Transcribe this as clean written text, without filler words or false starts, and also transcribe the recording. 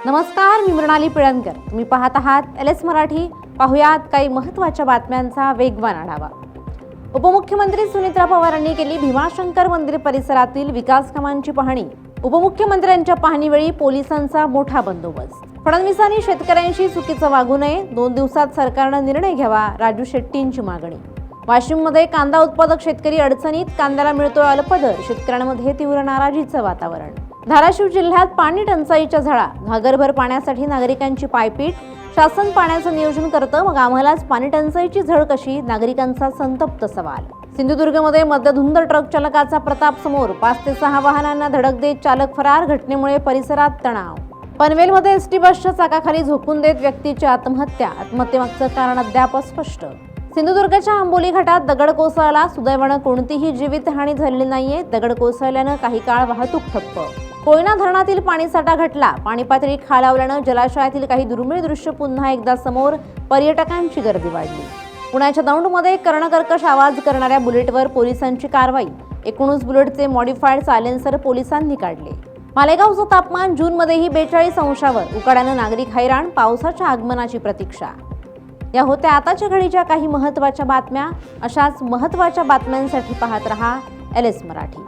नमस्कार, मी मृणाली पिळणकर. तुम्ही पाहत आहात LS मराठी. पाहुयात काही महत्त्वाच्या बातम्यांचा वेगवान आढावा. उपमुख्यमंत्री सुनीत्रा पवारांनी केली भीमाशंकर मंदिर परिसरातील विकास कामांची पाहणी. उपमुख्यमंत्र्यांच्या पाहणीवेळी पोलिसांचा मोठा बंदोबस्त. फडणवीसांनी शेतकऱ्यांशी चुकीचं वागू नये, 2 दिवसात सरकारनं निर्णय घ्यावा, राजू शेट्टींची मागणी. वाशिममध्ये कांदा उत्पादक शेतकरी अडचणीत, कांद्याला मिळतोय अल्पदर, शेतकऱ्यांमध्ये तीव्र नाराजीचं वातावरण. धाराशिव जिल्ह्यात पाणी टंचाईच्या झळा, घागरभर पाण्यासाठी नागरिकांची पायपीट. शासन पाण्याचं नियोजन करतं, मग आम्हालाच पाणी टंचाईची झळ कशी, नागरिकांचा संतप्त सवाल. सिंधुदुर्गमध्ये मद्यधुंद ट्रक चालकाचा प्रताप समोर, 5 ते 6 वाहनांना धडक देत चालक फरार. घटनेमुळे परिसरात तणाव. पनवेलमध्ये एसटी बसच्या चाकाखाली झोकून देत व्यक्तीची आत्महत्या, आत्महत्येमागचं कारण अद्याप स्पष्ट. सिंधुदुर्गच्या आंबोली घाटात दगड कोसळला, सुदैवानं कोणतीही जीवितहानी झालेली नाहीये. दगड कोसळल्यानं काही काळ वाहतूक ठप्प. कोयना धरणातील पाणीसाठा घटला, पाणी पातळी खालावल्यानं जलाशयातील काही दुर्मिळ दृश्य पुन्हा एकदा समोर, पर्यटकांची गर्दी वाढली. पुण्याच्या दौंडमध्ये कर्णकर्कश आवाज करणाऱ्या बुलेटवर पोलिसांची कारवाई. 19 बुलेटचे मॉडिफाईड सायलेन्सर पोलिसांनी काढले. मालेगावचं तापमान जूनमध्येही 42 अंशावर, उकाड्यानं नागरिक हैराण. पावसाच्या आगमनाची प्रतीक्षा. या होत्या आताच्या घडीच्या काही महत्त्वाच्या बातम्या. अशाच महत्त्वाच्या बातम्यांसाठी पाहत रहा LS मराठी.